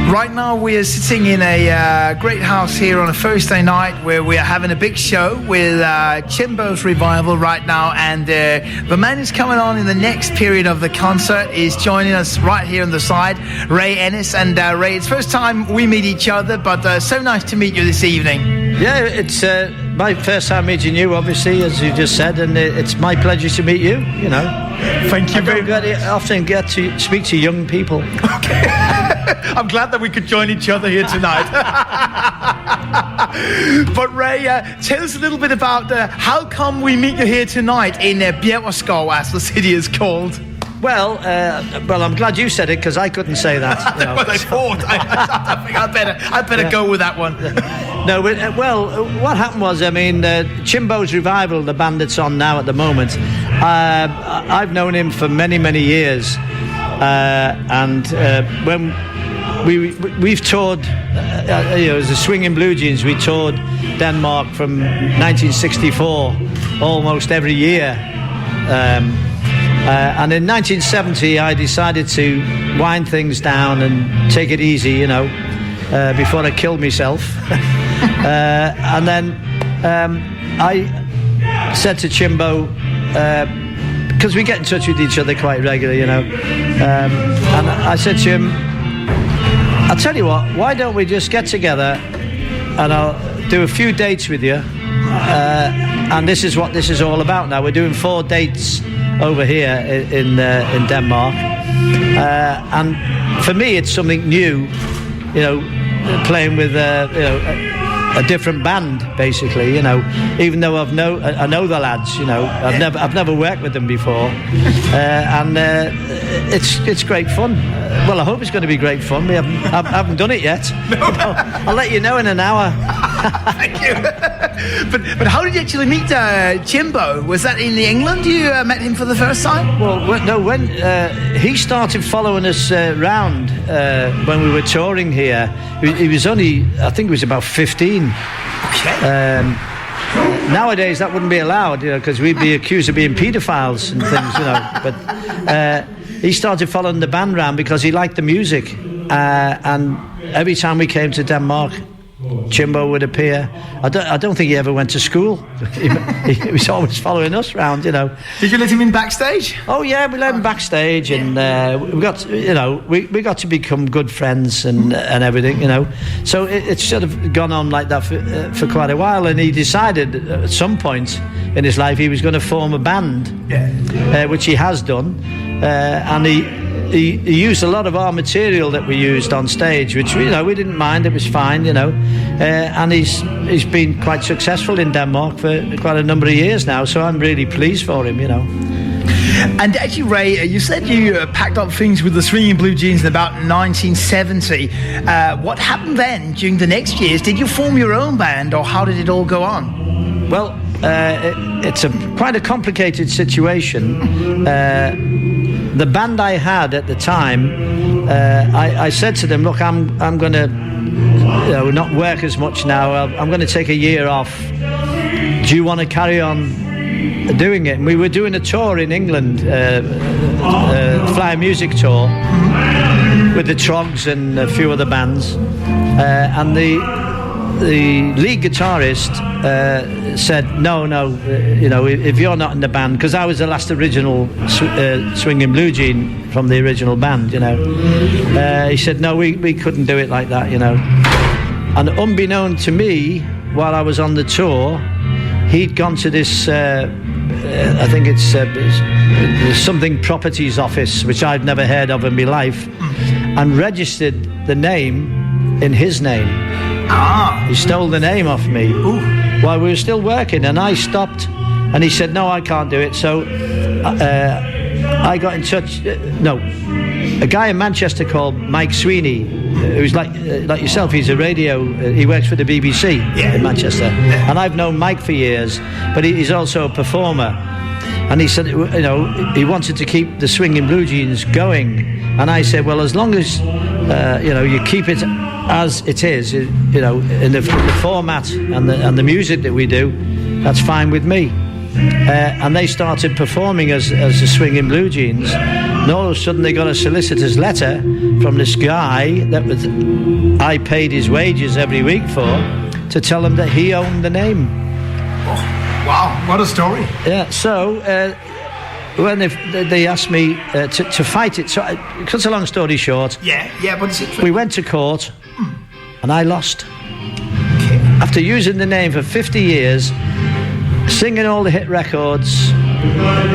Right now we are sitting in a great house here on a Thursday night where we are having a big show with Chimbo's Revival right now, and the man who's coming on in the next period of the concert is joining us right here on the side, Ray Ennis. And Ray, it's first time we meet each other, but so nice to meet you this evening. Yeah, it's my first time meeting you, obviously, as you just said, and it's my pleasure to meet you, you know. Thank you very much. I often get to speak to young people. Okay. I'm glad that we could join each other here tonight. But Ray, tell us a little bit about how come we meet you here tonight in Bjergskov, as the city is called. Well, I'm glad you said it, because I couldn't say that. You know. Well, I thought. I think I'd better go with that one. No, what happened was, Chimbo's Revival, the band that's on now at the moment, I've known him for many, many years. And when we've toured, as the Swinging Blue Jeans, we toured Denmark from 1964 almost every year. And in 1970, I decided to wind things down and take it easy, you know, before I killed myself. And then I said to Chimbo, because we get in touch with each other quite regularly, you know, and I said to him, I'll tell you what, why don't we just get together and I'll do a few dates with you, and this is what this is all about now. We're doing 4 dates over here in Denmark, and for me it's something new, you know, playing with a different band, basically, you know, even though I know the lads, you know, I've never worked with them before, and it's great fun. Well, I hope it's going to be great fun. I haven't done it yet. No. I'll let you know in an hour. Thank you. But how did you actually meet Chimbo? Was that in England you met him for the first time? Well, no, when he started following us round when we were touring here, he was only, I think he was about 15. Okay. Nowadays that wouldn't be allowed, you know, because we'd be accused of being paedophiles and things, you know. But he started following the band round because he liked the music, and every time we came to Denmark, Chimbo would appear. I don't think he ever went to school. He was always following us round, you know. Did you let him in backstage? Oh yeah, we let him backstage, and we got to become good friends and everything, you know. So it's sort of gone on like that for quite a while, and he decided at some point in his life he was going to form a band, which he has done, and he used a lot of our material that we used on stage, which, you know, we didn't mind. It was fine, you know, and he's been quite successful in Denmark for quite a number of years now, so I'm really pleased for him, you know. And actually, Ray, you said you packed up things with the Swinging Blue Jeans in about 1970. What happened then during the next years? Did you form your own band, or how did it all go on? Well, it's quite a complicated situation. The band I had at the time, I said to them, look, I'm going to, you know, not work as much now. I'm going to take a year off. Do you want to carry on doing it? And we were doing a tour in England, Fly Music tour, with the Trogs and a few other bands, and the lead guitarist said, no, you know, if you're not in the band, because I was the last original Swinging Blue Jean from the original band, you know. He said, no, we couldn't do it like that, you know. And unbeknown to me, while I was on the tour, he'd gone to this, I think it's something properties office, which I'd never heard of in my life, and registered the name in his name. He stole the name off me. Ooh. While we were still working, and I stopped, and he said, no, I can't do it. So I got in touch, a guy in Manchester called Mike Sweeney, who's like yourself. He's a radio, he works for the BBC in Manchester, and I've known Mike for years, but he's also a performer. And he said, you know, he wanted to keep the Swinging Blue Jeans going, and I said, well, as long as you know, you keep it as it is, you know, in the format and the music that we do, that's fine with me. and they started performing as the Swinging Blue Jeans. And all of a sudden they got a solicitor's letter from this guy I paid his wages every week for, to tell him that he owned the name. Oh, wow, what a story. Yeah, so when they asked me to fight it, so cut a long story short, but it's interesting. we went to court and I lost. Okay. After using the name for 50 years, singing all the hit records,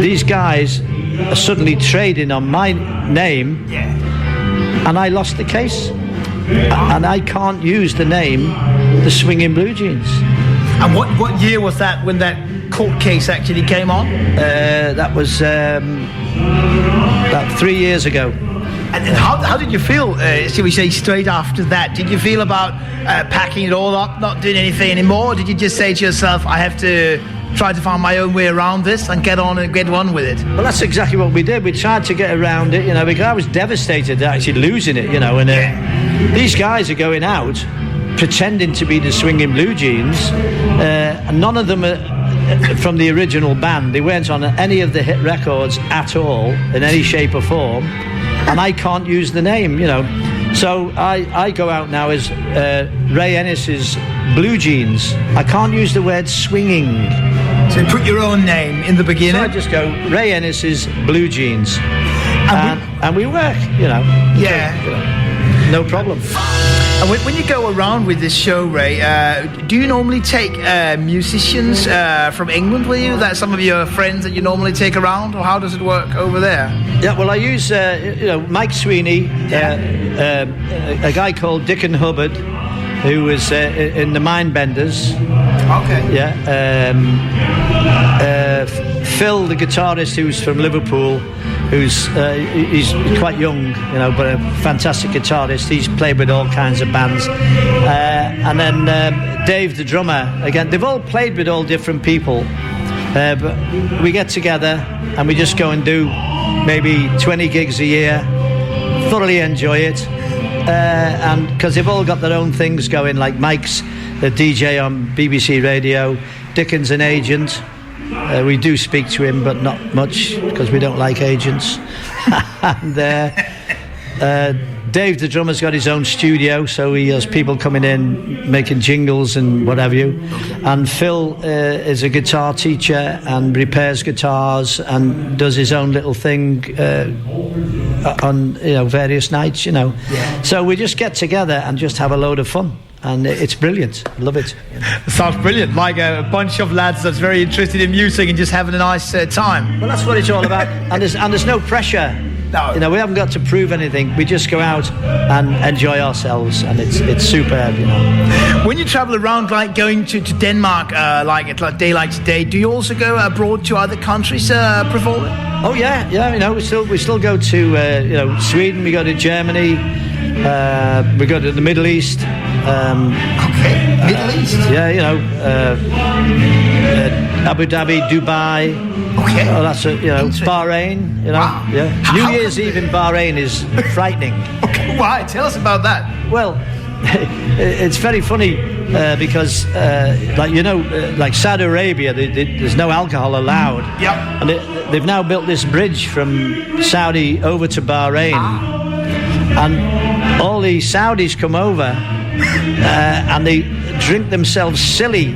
these guys are suddenly trading on my name, and I lost the case. And I can't use the name the Swinging Blue Jeans. And what year was that when that court case actually came on? That was about 3 years ago. And how did you feel, shall we say, straight after that? Did you feel about packing it all up, not doing anything anymore? Or did you just say to yourself, I have to try to find my own way around this and get on with it? Well, that's exactly what we did. We tried to get around it, because I was devastated actually losing it, and these guys are going out pretending to be the Swinging Blue Jeans, and none of them are from the original band. They weren't on any of the hit records at all in any shape or form, and I can't use the name, So I go out now as Ray Ennis's Blue Jeans. I can't use the word swinging. So you put your own name in the beginning? So I just go Ray Ennis's Blue Jeans. And we work, no problem. And when you go around with this show, Ray, do you normally take musicians from England with you? That some of your friends that you normally take around, or how does it work over there? Yeah, well, I use Mike Sweeney, a guy called Dickon Hubbard, who was in the Mindbenders. Okay. Yeah. Phil, the guitarist, who's from Liverpool, who's he's quite young, but a fantastic guitarist. He's played with all kinds of bands. And then Dave, the drummer, again, they've all played with all different people. But we get together and we just go and do maybe 20 gigs a year, thoroughly enjoy it. And because they've all got their own things going, like Mike's the DJ on BBC Radio, Dickon's an agent. We do speak to him, but not much, because we don't like agents. And Dave, the drummer's got his own studio, so he has people coming in, making jingles and what have you. And Phil is a guitar teacher and repairs guitars and does his own little thing on various nights, Yeah. So we just get together and just have a load of fun. And it's brilliant. I love it. It sounds brilliant. Like a bunch of lads that's very interested in music and just having a nice time. Well, that's what it's all about. And there's no pressure. No. We haven't got to prove anything. We just go out and enjoy ourselves, and it's superb. When you travel around, like going to Denmark, like day like today, do you also go abroad to other countries performing? Oh yeah. We still go to Sweden. We go to Germany. We go to the Middle East. Middle East? Abu Dhabi, Dubai. Okay. Oh, that's Bahrain. Wow. Yeah. New Year's Eve in Bahrain is frightening. Okay. Why? Tell us about that. Well, it's very funny because, like Saudi Arabia, there's no alcohol allowed. Yep. And they've now built this bridge from Saudi over to Bahrain, and all the Saudis come over and they drink themselves silly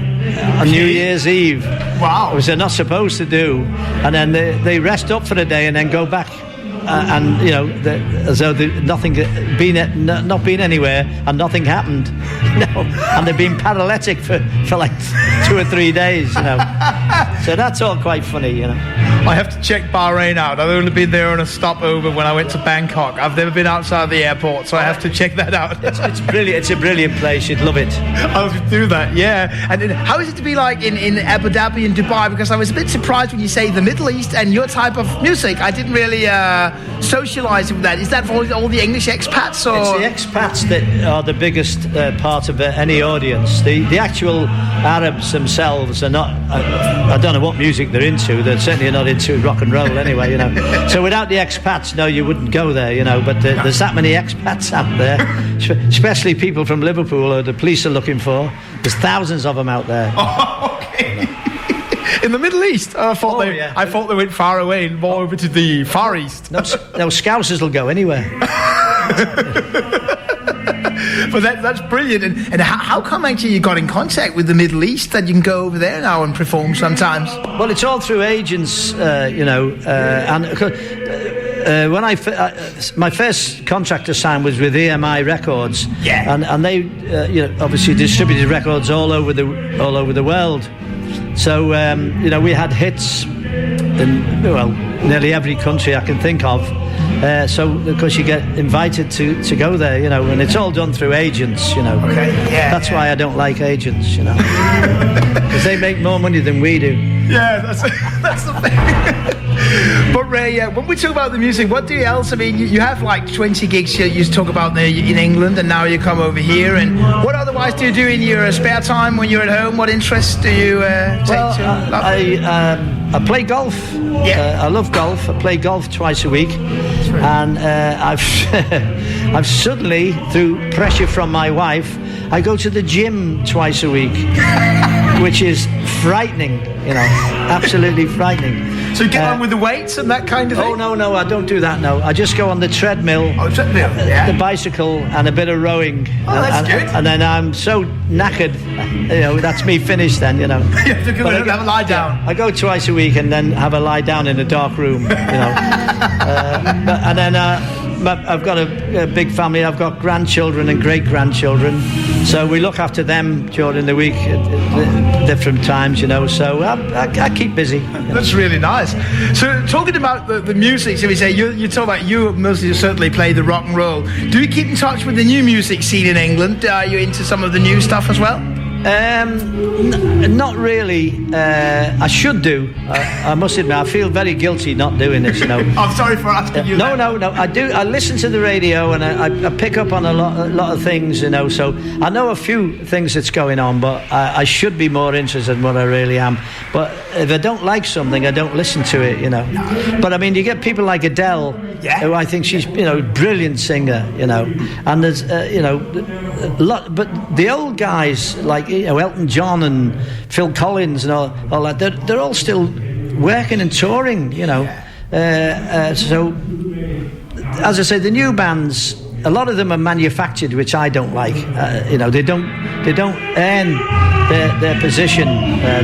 on New Year's Eve. Wow. Which they're not supposed to do. And then they rest up for the day and then go back. As though not been anywhere and nothing happened. And they've been paralytic for like 2 or 3 days. So that's all quite funny. I have to check Bahrain out. I've only been there on a stopover when I went to Bangkok. I've never been outside the airport, so I have to check that out. It's brilliant. It's a brilliant place. You'd love it. I would do that, yeah. And then how is it to be like in Abu Dhabi and Dubai? Because I was a bit surprised when you say the Middle East and your type of music. I didn't really socialise with that. Is that for all the English expats? Or? It's the expats that are the biggest part of any audience. The actual Arabs themselves are not. I don't know what music they're into. They're certainly not into rock and roll anyway. So without the expats, no, you wouldn't go there. But there's that many expats out there, especially people from Liverpool who the police are looking for. There's thousands of them out there. Oh, okay. In the Middle East? I thought they went far away, more over to the Far East. No, Scousers will go anywhere. But that's brilliant. And how come actually you got in contact with the Middle East that you can go over there now and perform sometimes? Well, it's all through agents, and when my first contract to sign was with EMI Records, and they obviously distributed records all over the world. So we had hits in nearly every country I can think of. So of course you get invited to go there, and it's all done through agents, Okay, That's why I don't like agents, because they make more money than we do. Yeah, that's the thing. But Ray, when we talk about the music, what do you else? I mean, you have like 20 gigs you talk about there in England, and now you come over here. And what otherwise do you do in your spare time when you're at home? What interests do you take to? I play golf. I love golf. I play golf twice a week, and I've suddenly, through pressure from my wife, I go to the gym twice a week, which is frightening. Absolutely frightening. So you get on with the weights and that kind of thing? Oh, no, I don't do that, no. I just go on the treadmill. Oh, treadmill, yeah. The bicycle and a bit of rowing. Oh, that's good. And then I'm so knackered, that's me finished then, You have to go and have a lie down. I go twice a week and then have a lie down in a dark room, and then I've got a big family. I've got grandchildren and great-grandchildren. So we look after them during the week at different times, So I keep busy. That's really nice. So talking about the music, so we say you talk about you mostly certainly play the rock and roll. Do you keep in touch with the new music scene in England? Are you into some of the new stuff as well? Not really. I should do. I must admit, I feel very guilty not doing this. I'm sorry for asking you. No. I do. I listen to the radio and I pick up on a lot of things. So I know a few things that's going on, but I should be more interested in what I really am. But if I don't like something, I don't listen to it. But I mean, you get people like Adele, who I think she's brilliant singer. And there's a lot. But the old guys like Elton John and Phil Collins and all that, they're all still working and touring, so as I say, the new bands, a lot of them are manufactured, which I don't like. They don't earn their position.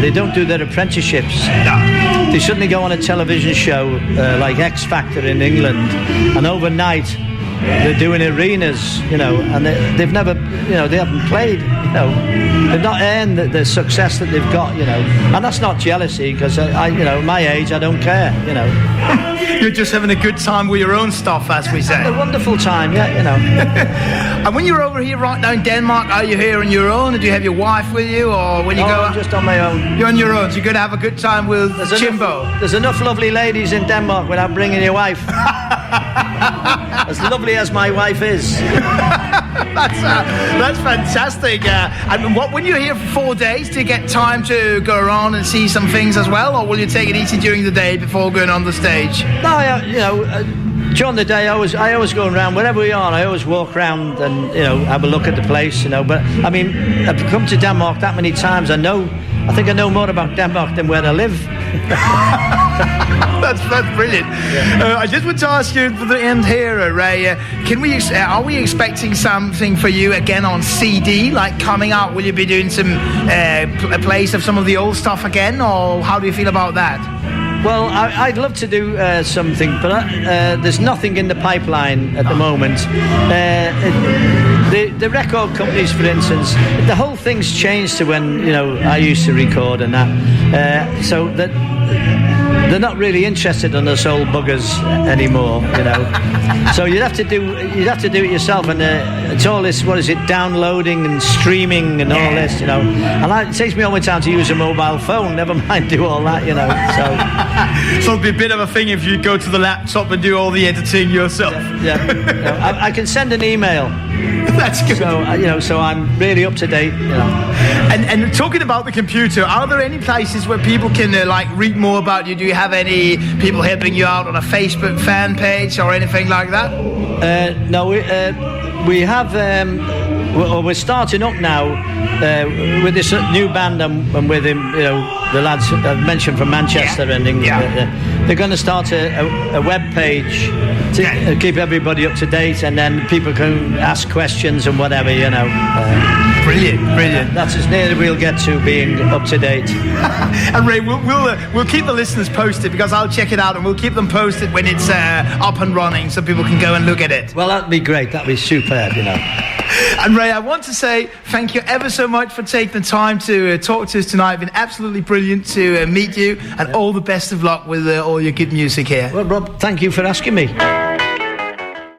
They don't do their apprenticeships. They suddenly go on a television show like X Factor in England, and overnight they're doing arenas, and they've never, they haven't played, they've not earned the success that they've got, and that's not jealousy, because I my age, I don't care, You're just having a good time with your own stuff, as we say. A wonderful time, And when you're over here right now in Denmark, are you here on your own, or do you have your wife with you, or when you go? I'm just on my own. You're on your own, so you're going to have a good time with Chimbo. There's enough lovely ladies in Denmark without bringing your wife. As lovely as my wife is. That's fantastic. And when you're here for 4 days, do you get time to go around and see some things as well, or will you take it easy during the day before going on the stage? No, during the day, I always go around wherever we are. I always walk around and have a look at the place. But I mean, I've come to Denmark that many times. I think I know more about Denmark than where I live. That's brilliant. I just want to ask you for the end here, Ray. Are we expecting something for you again on CD, like coming out? Will you be doing some plays of some of the old stuff again, or how do you feel about that? Well, I'd love to do something, but there's nothing in the pipeline at the moment. The record companies, for instance, the whole thing's changed to when I used to record and that, so that they're not really interested in us old buggers anymore. So you'd have to do it yourself, and it's all this. What is it? Downloading and streaming and all this. And it takes me all my time to use a mobile phone. Never mind do all that. So it'd be a bit of a thing if you go to the laptop and do all the editing yourself. Yeah. I can send an email. That's good. So I'm really up to date. And talking about the computer, are there any places where people can read more about you? Do you have any people helping you out on a Facebook fan page or anything like that? No. we have. We're starting up now with this new band and with him, the lads I've mentioned from Manchester and England. They're going to start a web page to keep everybody up to date, and then people can ask questions and whatever. Brilliant. That's as near as we'll get to being up to date. And Ray, we'll keep the listeners posted, because I'll check it out, and we'll keep them posted when it's up and running, so people can go and look at it. Well, that'd be great. That'd be superb. And Ray, I want to say thank you ever so much for taking the time to talk to us tonight. It's been absolutely brilliant to meet you, and all the best of luck with all your good music here. Well, Rob, thank you for asking me.